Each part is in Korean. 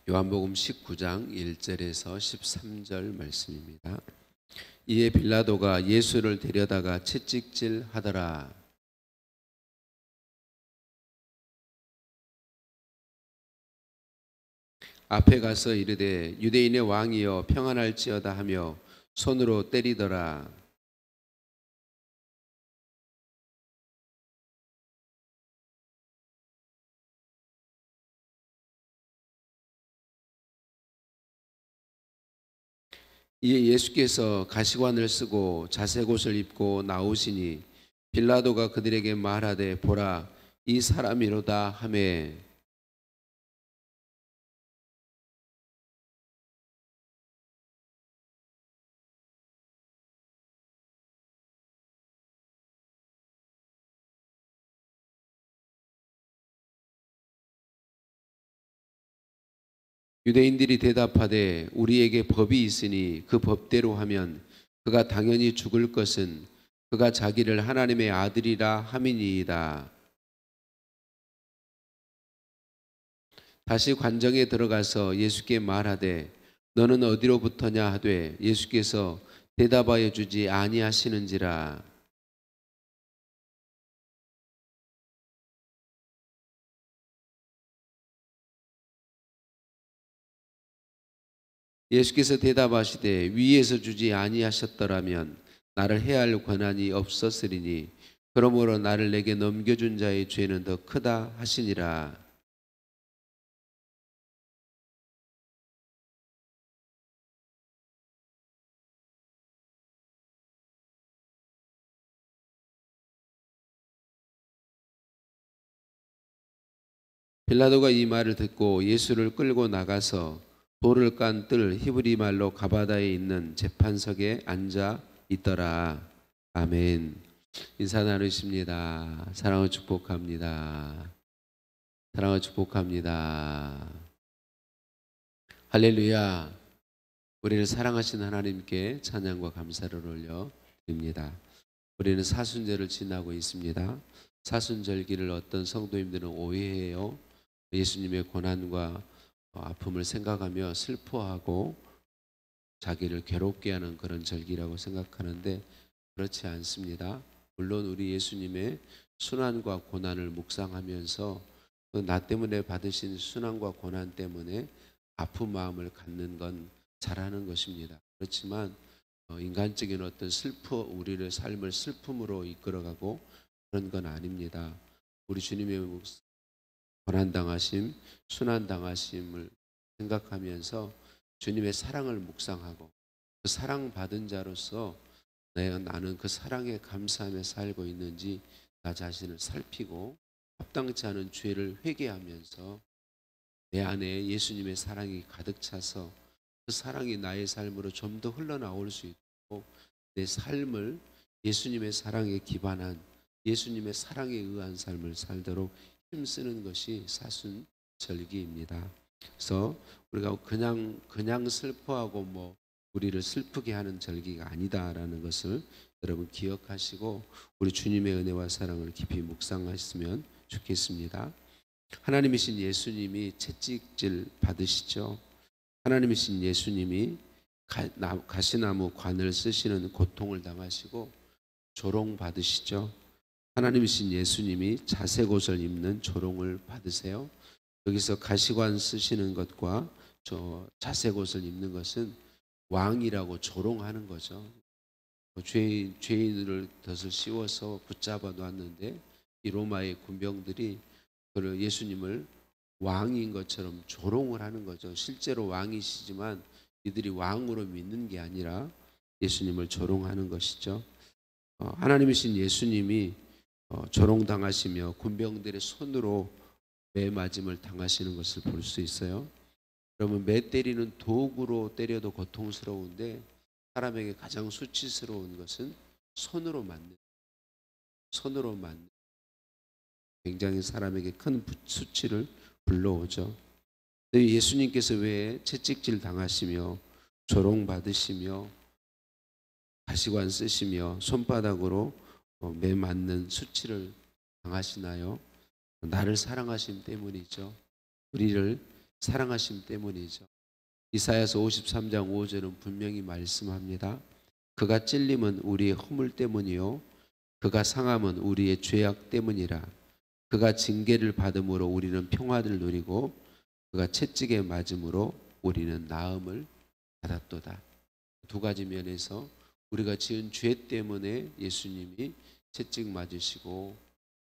요한복음 19장 1절에서 13절 말씀입니다. 이에 빌라도가 예수를 데려다가 채찍질 하더라. 앞에 가서 이르되 유대인의 왕이여 평안할지어다 하며 손으로 때리더라. 이에 예수께서 가시관을 쓰고 자색옷을 입고 나오시니 빌라도가 그들에게 말하되 보라 이 사람이로다 하매 유대인들이 대답하되 우리에게 법이 있으니 그 법대로 하면 그가 당연히 죽을 것은 그가 자기를 하나님의 아들이라 함이니이다. 다시 관정에 들어가서 예수께 말하되 너는 어디로부터냐 하되 예수께서 대답하여 주지 아니하시는지라. 예수께서 대답하시되 위에서 주지 아니하셨더라면 나를 해할 권한이 없었으리니 그러므로 나를 내게 넘겨준 자의 죄는 더 크다 하시니라. 빌라도가 이 말을 듣고 예수를 끌고 나가서 돌을 깐 뜰 히브리 말로 가바다에 있는 재판석에 앉아 있더라. 아멘. 인사 나누십니다. 사랑을 축복합니다. 사랑을 축복합니다. 할렐루야. 우리를 사랑하신 하나님께 찬양과 감사를 올려 드립니다. 우리는 사순절을 지나고 있습니다. 사순절기를 어떤 성도님들은 오해해요. 예수님의 고난과 아픔을 생각하며 슬퍼하고 자기를 괴롭게 하는 그런 절기라고 생각하는데 그렇지 않습니다. 물론 우리 예수님의 순환과 고난을 묵상하면서 나 때문에 받으신 순환과 고난 때문에 아픈 마음을 갖는 건 잘하는 것입니다. 그렇지만 인간적인 어떤 우리를 삶을 슬픔으로 이끌어가고 그런 건 아닙니다. 우리 주님의 고난당하심, 순환당하심을 생각하면서 주님의 사랑을 묵상하고 그 사랑받은 자로서 나는 그 사랑에 감사하며 살고 있는지 나 자신을 살피고 합당치 않은 죄를 회개하면서 내 안에 예수님의 사랑이 가득 차서 그 사랑이 나의 삶으로 좀 더 흘러나올 수 있고 내 삶을 예수님의 사랑에 기반한 예수님의 사랑에 의한 삶을 살도록 힘쓰는 것이 사순절기입니다. 그래서 우리가 그냥 슬퍼하고 우리를 슬프게 하는 절기가 아니다라는 것을 여러분 기억하시고 우리 주님의 은혜와 사랑을 깊이 묵상하셨으면 좋겠습니다. 하나님이신 예수님이 채찍질 받으시죠. 하나님이신 예수님이 가시나무 관을 쓰시는 고통을 당하시고 조롱 받으시죠. 하나님이신 예수님이 자색옷을 입는 조롱을 받으세요. 여기서 가시관 쓰시는 것과 자색옷을 입는 것은 왕이라고 조롱하는 거죠. 죄인을 덫을 씌워서 붙잡아 놨는데 이 로마의 군병들이 예수님을 왕인 것처럼 조롱을 하는 거죠. 실제로 왕이시지만 이들이 왕으로 믿는 게 아니라 예수님을 조롱하는 것이죠. 하나님이신 예수님이 조롱당하시며 군병들의 손으로 매 맞음을 당하시는 것을 볼 수 있어요. 그러면 매 때리는 도구로 때려도 고통스러운데 사람에게 가장 수치스러운 것은 손으로 맞는 굉장히 사람에게 큰 수치를 불러오죠. 예수님께서 왜 채찍질 당하시며 조롱받으시며 가시관 쓰시며 손바닥으로 매 맞는 수치를 당하시나요? 나를 사랑하심 때문이죠. 우리를 사랑하심 때문이죠. 이사야서 53장 5절은 분명히 말씀합니다. 그가 찔림은 우리의 허물 때문이요 그가 상함은 우리의 죄악 때문이라. 그가 징계를 받음으로 우리는 평화를 누리고 그가 채찍에 맞음으로 우리는 나음을 받았도다. 두 가지 면에서 우리가 지은 죄 때문에 예수님이 채찍 맞으시고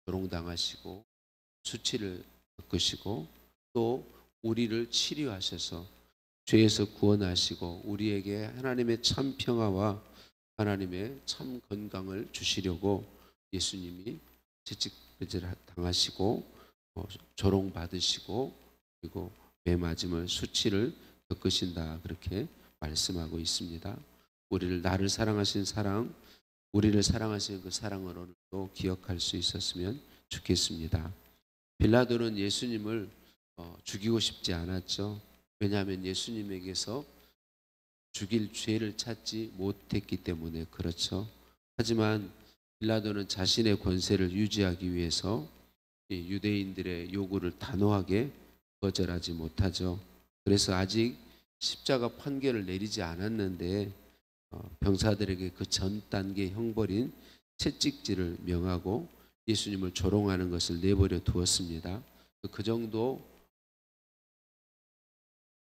조롱당하시고 수치를 겪으시고 또 우리를 치료하셔서 죄에서 구원하시고 우리에게 하나님의 참 평화와 하나님의 참 건강을 주시려고 예수님이 채찍질 당하시고 조롱받으시고 그리고 매맞음을 수치를 겪으신다 그렇게 말씀하고 있습니다. 우리를 나를 사랑하신 사랑, 우리를 사랑하신 그 사랑을 오늘도 기억할 수 있었으면 좋겠습니다. 빌라도는 예수님을 죽이고 싶지 않았죠. 왜냐하면 예수님에게서 죽일 죄를 찾지 못했기 때문에 그렇죠. 하지만 빌라도는 자신의 권세를 유지하기 위해서 유대인들의 요구를 단호하게 거절하지 못하죠. 그래서 아직 십자가 판결을 내리지 않았는데 병사들에게 그 전 단계 형벌인 채찍질을 명하고 예수님을 조롱하는 것을 내버려 두었습니다. 그 정도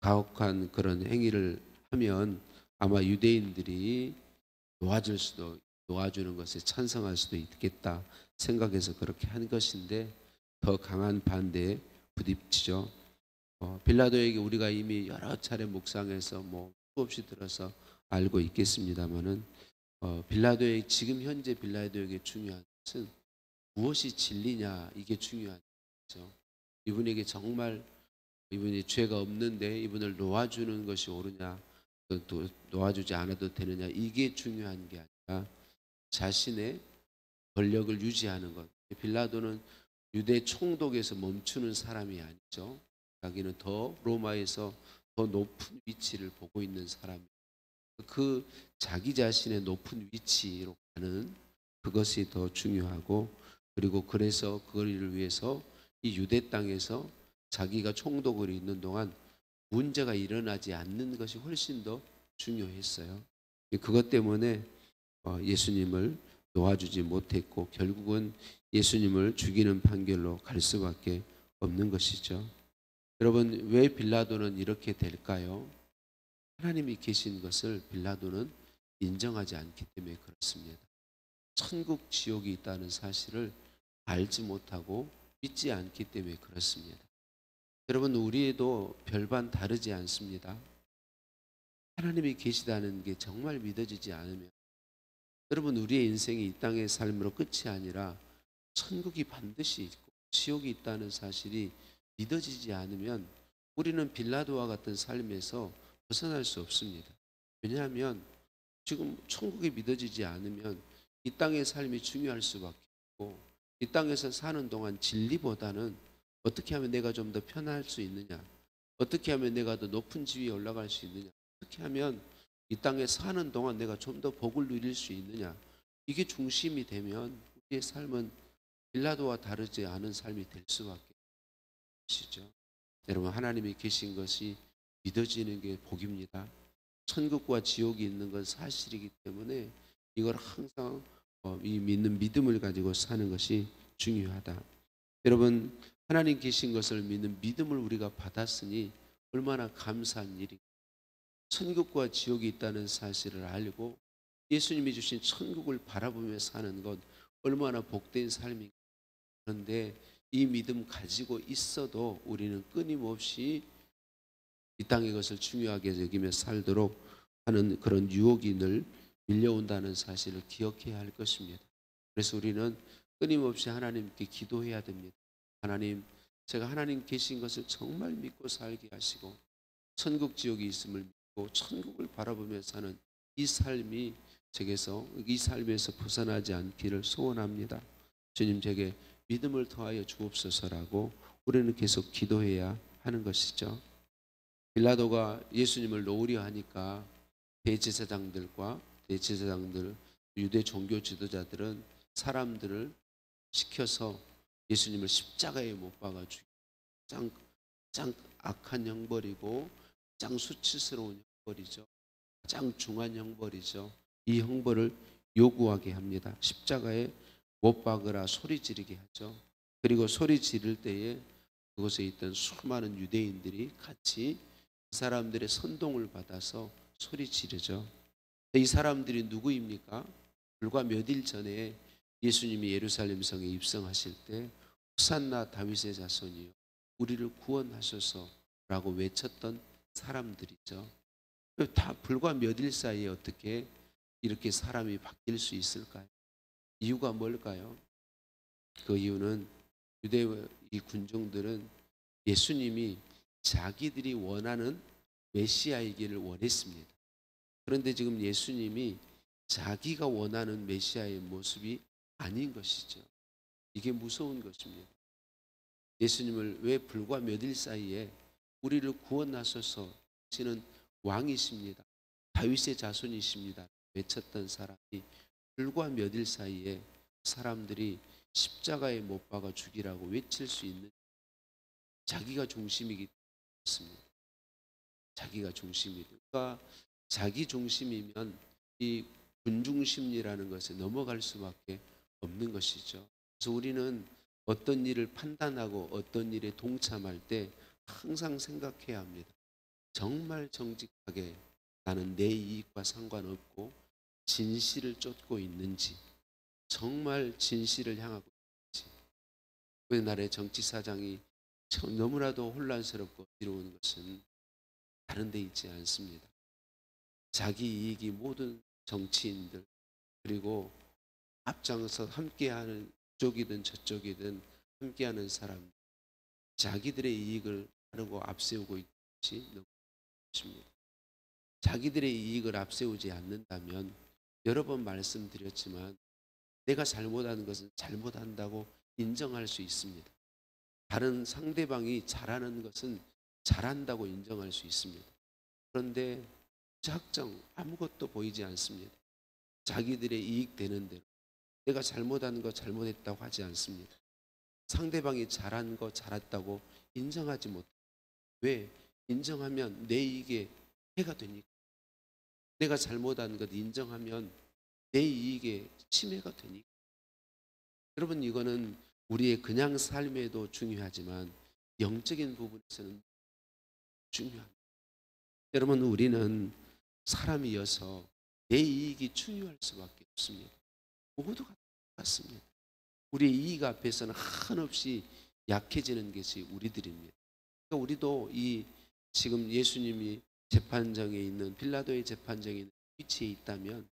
가혹한 그런 행위를 하면 아마 유대인들이 놓아주는 것에 찬성할 수도 있겠다 생각해서 그렇게 한 것인데 더 강한 반대에 부딪히죠. 빌라도에게 우리가 이미 여러 차례 묵상해서 수없이 들어서 알고 있겠습니다만은 빌라도의 지금 현재 빌라도에게 중요한 것은 무엇이 진리냐 이게 중요한 거죠. 이분에게 정말 이분이 죄가 없는데 이분을 놓아주는 것이 옳으냐 또 놓아주지 않아도 되느냐 이게 중요한 게 아니라 자신의 권력을 유지하는 것. 빌라도는 유대 총독에서 멈추는 사람이 아니죠. 자기는 더 로마에서 더 높은 위치를 보고 있는 사람. 그 자기 자신의 높은 위치로 가는 그것이 더 중요하고 그리고 그래서 그거를 위해서 이 유대 땅에서 자기가 총독으로 있는 동안 문제가 일어나지 않는 것이 훨씬 더 중요했어요. 그것 때문에 예수님을 놓아주지 못했고 결국은 예수님을 죽이는 판결로 갈 수밖에 없는 것이죠. 여러분 왜 빌라도는 이렇게 될까요? 하나님이 계신 것을 빌라도는 인정하지 않기 때문에 그렇습니다. 천국 지옥이 있다는 사실을 알지 못하고 믿지 않기 때문에 그렇습니다. 여러분 우리도 별반 다르지 않습니다. 하나님이 계시다는 게 정말 믿어지지 않으면 여러분 우리의 인생이 이 땅의 삶으로 끝이 아니라 천국이 반드시 있고 지옥이 있다는 사실이 믿어지지 않으면 우리는 빌라도와 같은 삶에서 벗어날 수 없습니다. 왜냐하면 지금 천국이 믿어지지 않으면 이 땅의 삶이 중요할 수밖에 없고 이 땅에서 사는 동안 진리보다는 어떻게 하면 내가 좀 더 편할 수 있느냐, 어떻게 하면 내가 더 높은 지위에 올라갈 수 있느냐, 어떻게 하면 이 땅에 사는 동안 내가 좀 더 복을 누릴 수 있느냐, 이게 중심이 되면 우리의 삶은 빌라도와 다르지 않은 삶이 될 수밖에 없으시죠. 여러분 하나님이 계신 것이 믿어지는 게 복입니다. 천국과 지옥이 있는 건 사실이기 때문에 이걸 항상 이 믿는 믿음을 가지고 사는 것이 중요하다. 여러분 하나님 계신 것을 믿는 믿음을 우리가 받았으니 얼마나 감사한 일이. 천국과 지옥이 있다는 사실을 알고 예수님이 주신 천국을 바라보며 사는 것 얼마나 복된 삶인가. 그런데 이 믿음 가지고 있어도 우리는 끊임없이 이 땅의 것을 중요하게 여기며 살도록 하는 그런 유혹이 늘 밀려온다는 사실을 기억해야 할 것입니다. 그래서 우리는 끊임없이 하나님께 기도해야 됩니다. 하나님, 제가 하나님 계신 것을 정말 믿고 살게 하시고 천국 지옥이 있음을 믿고 천국을 바라보며 사는 이 삶이 제게서 이 삶에서 벗어나지 않기를 소원합니다. 주님 제게 믿음을 더하여 주옵소서라고 우리는 계속 기도해야 하는 것이죠. 빌라도가 예수님을 놓으려 하니까 대제사장들 유대 종교 지도자들은 사람들을 시켜서 예수님을 십자가에 못 박아 죽이고 가장 악한 형벌이고 가장 수치스러운 형벌이죠. 가장 중한 형벌이죠. 이 형벌을 요구하게 합니다. 십자가에 못 박으라 소리 지르게 하죠. 그리고 소리 지를 때에 그곳에 있던 수많은 유대인들이 같이 그 사람들의 선동을 받아서 소리 지르죠. 이 사람들이 누구입니까? 불과 몇 일 전에 예수님이 예루살렘 성에 입성하실 때 호산나 다윗의 자손이요 우리를 구원하소서라고 외쳤던 사람들이죠. 다 불과 몇 일 사이에 어떻게 이렇게 사람이 바뀔 수 있을까요? 이유가 뭘까요? 그 이유는 유대의 이 군중들은 예수님이 자기들이 원하는 메시아이기를 원했습니다. 그런데 지금 예수님이 자기가 원하는 메시아의 모습이 아닌 것이죠. 이게 무서운 것입니다. 예수님을 왜 불과 몇 일 사이에 우리를 구원하소서 하시는 왕이십니다. 다윗의 자손이십니다. 외쳤던 사람이 불과 몇 일 사이에 사람들이 십자가에 못 박아 죽이라고 외칠 수 있는 자기가 중심이기 때문입니다. 자기가 중심이니까 자기 중심이면 이 군중심리라는 것에 넘어갈 수밖에 없는 것이죠. 그래서 우리는 어떤 일을 판단하고 어떤 일에 동참할 때 항상 생각해야 합니다. 정말 정직하게 나는 내 이익과 상관없고 진실을 쫓고 있는지, 정말 진실을 향하고 있는지. 우리나라의 정치 사장이 너무나도 혼란스럽고 어지러운 것은 다른 데 있지 않습니다. 자기 이익이 모든 정치인들 그리고 앞장서 함께하는 이쪽이든 저쪽이든 함께하는 사람 자기들의 이익을 하려고 앞세우고 있지 너무 쉽니다. 자기들의 이익을 앞세우지 않는다면 여러 번 말씀드렸지만 내가 잘못하는 것은 잘못한다고 인정할 수 있습니다. 다른 상대방이 잘하는 것은 잘한다고 인정할 수 있습니다. 그런데 작정 아무것도 보이지 않습니다. 자기들의 이익 되는 대로 내가 잘못한 거 잘못했다고 하지 않습니다. 상대방이 잘한 거 잘했다고 인정하지 못해요. 왜? 인정하면 내 이익에 해가 되니까. 내가 잘못한 것 인정하면 내 이익에 침해가 되니까. 여러분 이거는 우리의 그냥 삶에도 중요하지만 영적인 부분에서는 중요합니다. 여러분 우리는 사람이어서 내 이익이 중요할 수밖에 없습니다. 모두가 같습니다. 우리의 이익 앞에서는 한없이 약해지는 것이 우리들입니다. 그러니까 우리도 이 지금 예수님이 재판정에 있는 빌라도의 재판정에 있는 위치에 있다면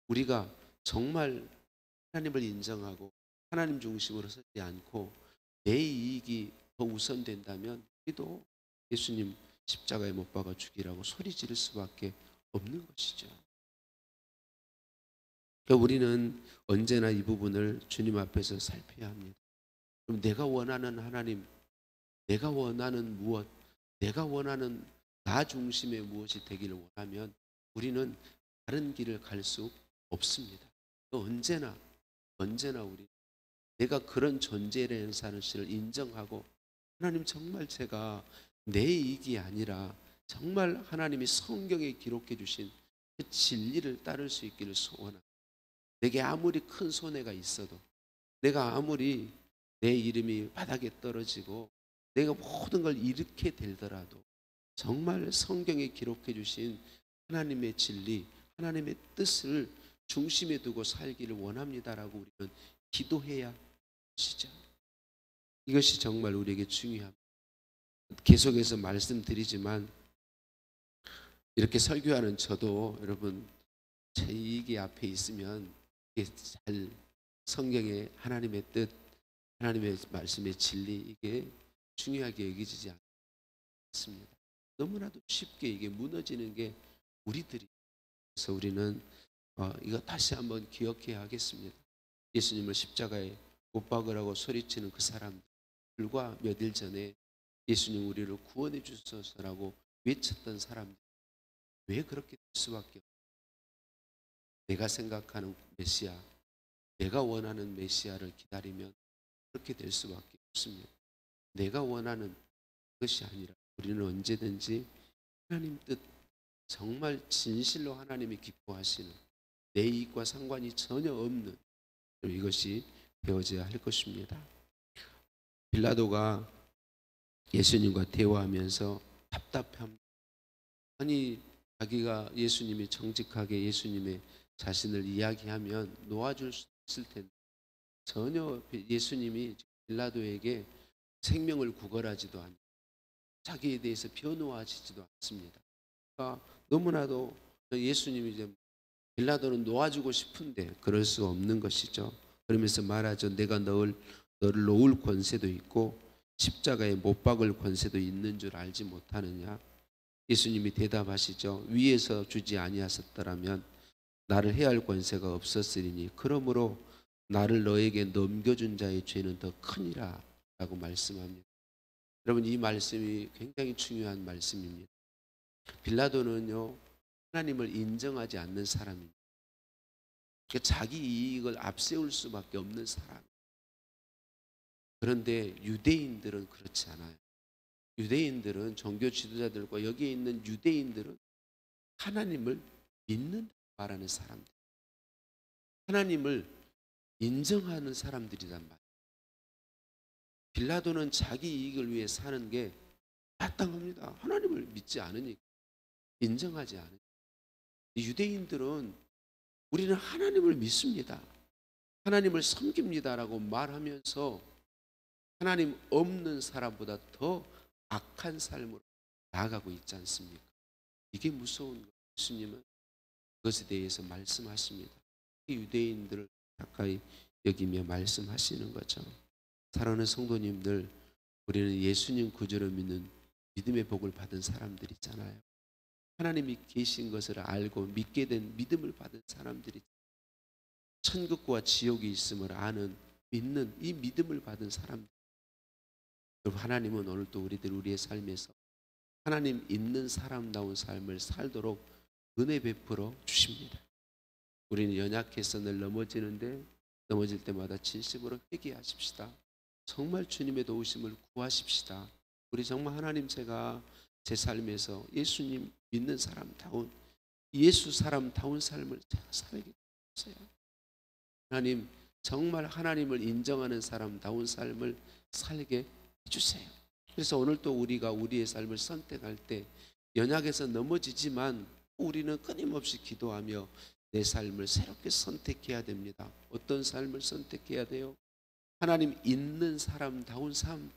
우리가 정말 하나님을 인정하고 하나님 중심으로 서지 않고 내 이익이 더 우선된다면 우리도 예수님 십자가에 못 박아 죽이라고 소리 지를 수밖에 없는 것이죠. 그러니까 우리는 언제나 이 부분을 주님 앞에서 살펴야 합니다. 그럼 내가 원하는 하나님, 내가 원하는 무엇, 내가 원하는 나 중심의 무엇이 되기를 원하면 우리는 다른 길을 갈 수 없습니다. 언제나 우리 내가 그런 존재라는 사실을 인정하고 하나님 정말 제가 내 이익이 아니라 정말 하나님이 성경에 기록해 주신 그 진리를 따를 수 있기를 소원합니다. 내게 아무리 큰 손해가 있어도 내가 아무리 내 이름이 바닥에 떨어지고 내가 모든 걸 잃게 되더라도 정말 성경에 기록해 주신 하나님의 진리, 하나님의 뜻을 중심에 두고 살기를 원합니다라고 우리는 기도해야 하시죠. 이것이 정말 우리에게 중요합니다. 계속해서 말씀드리지만 이렇게 설교하는 저도 여러분 제 이익이 앞에 있으면 이게 잘 성경의 하나님의 뜻, 하나님의 말씀의 진리 이게 중요하게 여겨지지 않습니다. 너무나도 쉽게 이게 무너지는 게 우리들이. 그래서 우리는 이거 다시 한번 기억해야 하겠습니다. 예수님을 십자가에 못 박으라고 소리치는 그 사람들 불과 몇 일 전에 예수님 우리를 구원해 주소서라고 외쳤던 사람들 왜 그렇게 될 수밖에 없어요? 내가 생각하는 메시아, 내가 원하는 메시아를 기다리면 그렇게 될 수밖에 없습니다. 내가 원하는 그것이 아니라 우리는 언제든지 하나님 뜻, 정말 진실로 하나님이 기뻐하시는, 내 이익과 상관이 전혀 없는 이것이 되어져야 할 것입니다. 빌라도가 예수님과 대화하면서 답답함, 아니 자기가 예수님이 정직하게 예수님의 자신을 이야기하면 놓아줄 수 있을 텐데 전혀 예수님이 빌라도에게 생명을 구걸하지도 않고 자기에 대해서 변호하시지도 않습니다. 그러니까 너무나도 예수님이 이제 빌라도는 놓아주고 싶은데 그럴 수 없는 것이죠. 그러면서 말하죠. 내가 너를 놓을 권세도 있고 십자가에 못 박을 권세도 있는 줄 알지 못하느냐. 예수님이 대답하시죠. 위에서 주지 아니하셨더라면 나를 해할 권세가 없었으리니 그러므로 나를 너에게 넘겨준 자의 죄는 더 크니라 라고 말씀합니다. 여러분, 이 말씀이 굉장히 중요한 말씀입니다. 빌라도는요, 하나님을 인정하지 않는 사람입니다. 그러니까 자기 이익을 앞세울 수밖에 없는 사람. 그런데 유대인들은 그렇지 않아요. 유대인들은, 종교 지도자들과 여기에 있는 유대인들은 하나님을 믿는 말하는 사람들, 하나님을 인정하는 사람들이란 말이에요. 빌라도는 자기 이익을 위해 사는 게 마땅합니다. 하나님을 믿지 않으니까, 인정하지 않으니까. 유대인들은 우리는 하나님을 믿습니다, 하나님을 섬깁니다라고 말하면서 하나님 없는 사람보다 더 악한 삶으로 나아가고 있지 않습니까? 이게 무서운 거예요. 예수님은 그것에 대해서 말씀하십니다. 유대인들을 가까이 여기며 말씀하시는 거죠. 사랑하는 성도님들, 우리는 예수님 구주를 믿는 믿음의 복을 받은 사람들 있잖아요. 하나님이 계신 것을 알고 믿게 된 믿음을 받은 사람들이, 천국과 지옥이 있음을 아는, 믿는 이 믿음을 받은 사람들. 하나님은 오늘도 우리의 삶에서 하나님 있는 사람다운 삶을 살도록 은혜 베풀어 주십니다. 우리는 연약해서 늘 넘어지는데 넘어질 때마다 진심으로 회개하십시다. 정말 주님의 도우심을 구하십시다. 우리 정말 하나님, 제가 제 삶에서 예수님 믿는 사람다운, 예수 사람다운 삶을 제가 살게 해주세요. 하나님, 정말 하나님을 인정하는 사람다운 삶을 살게 해주세요. 그래서 오늘 또 우리가 우리의 삶을 선택할 때 연약해서 넘어지지만 우리는 끊임없이 기도하며 내 삶을 새롭게 선택해야 됩니다. 어떤 삶을 선택해야 돼요? 하나님 있는 사람다운 삶,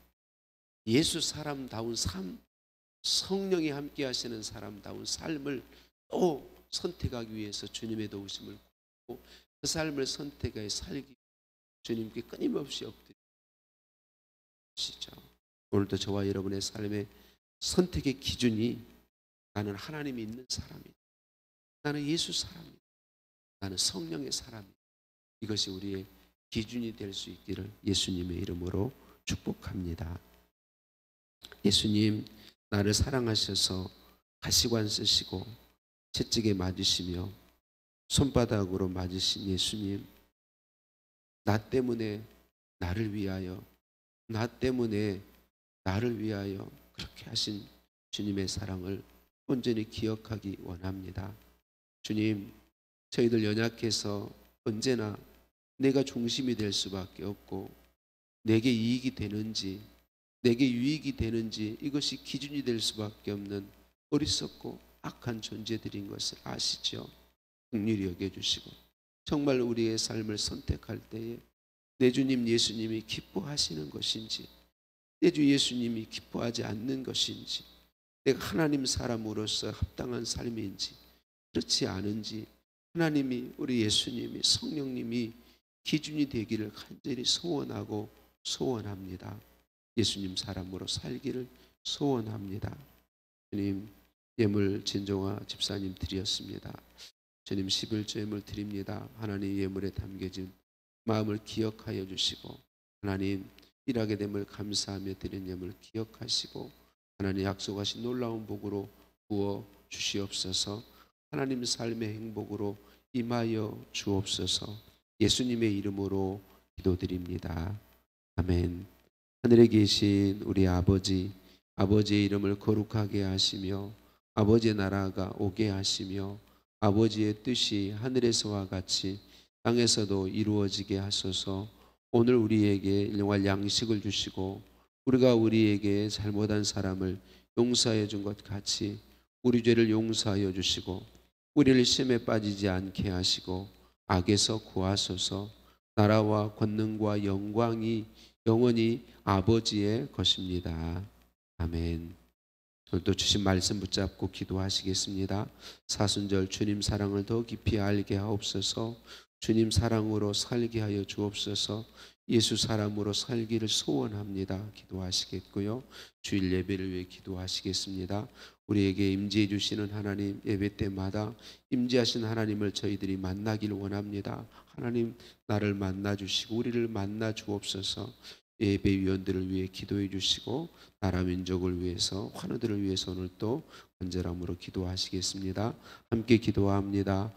예수 사람다운 삶, 성령이 함께 하시는 사람다운 삶을 또 선택하기 위해서 주님의 도우심을 구하고 그 삶을 선택하여 살기 주님께 끊임없이 엎드리시죠. 오늘도 저와 여러분의 삶의 선택의 기준이 나는 하나님이 있는 사람이다, 나는 예수 사람이다, 나는 성령의 사람이다. 이것이 우리의 기준이 될 수 있기를 예수님의 이름으로 축복합니다. 예수님, 나를 사랑하셔서 가시관 쓰시고 채찍에 맞으시며 손바닥으로 맞으신 예수님, 나 때문에 나를 위하여, 나 때문에 나를 위하여 그렇게 하신 주님의 사랑을 온전히 기억하기 원합니다. 주님, 저희들 연약해서 언제나 내가 중심이 될 수밖에 없고 내게 이익이 되는지 내게 유익이 되는지 이것이 기준이 될 수밖에 없는 어리석고 악한 존재들인 것을 아시죠? 긍휼히 여겨주시고 정말 우리의 삶을 선택할 때에 내 주님 예수님이 기뻐하시는 것인지, 내 주 예수님이 기뻐하지 않는 것인지, 내가 하나님 사람으로서 합당한 삶인지 그렇지 않은지 하나님이, 우리 예수님이, 성령님이 기준이 되기를 간절히 소원하고 소원합니다. 예수님 사람으로 살기를 소원합니다. 주님, 예물 진정화 집사님 드렸습니다. 주님, 11조 예물 드립니다. 하나님 예물에 담겨진 마음을 기억하여 주시고 하나님 일하게 됨을 감사하며 드린 예물 기억하시고 하나님 약속하신 놀라운 복으로 부어 주시옵소서. 하나님 삶의 행복으로 임하여 주옵소서. 예수님의 이름으로 기도드립니다. 아멘. 하늘에 계신 우리 아버지, 아버지의 이름을 거룩하게 하시며 아버지의 나라가 오게 하시며 아버지의 뜻이 하늘에서와 같이 땅에서도 이루어지게 하소서. 오늘 우리에게 일용할 양식을 주시고 우리가 우리에게 잘못한 사람을 용서해 준 것 같이 우리 죄를 용서하여 주시고 우리를 시험에 빠지지 않게 하시고 악에서 구하소서. 나라와 권능과 영광이 영원히 아버지의 것입니다. 아멘. 오늘도 주신 말씀 붙잡고 기도하시겠습니다. 사순절 주님 사랑을 더 깊이 알게 하옵소서. 주님 사랑으로 살게 하여 주옵소서. 예수 사람으로 살기를 소원합니다. 기도하시겠고요. 주일 예배를 위해 기도하시겠습니다. 우리에게 임재해 주시는 하나님, 예배 때마다 임재하신 하나님을 저희들이 만나기를 원합니다. 하나님, 나를 만나 주시고 우리를 만나 주옵소서. 예배위원들을 위해 기도해 주시고 나라 민족을 위해서 환우들을 위해서 오늘 또 간절함으로 기도하시겠습니다. 함께 기도합니다.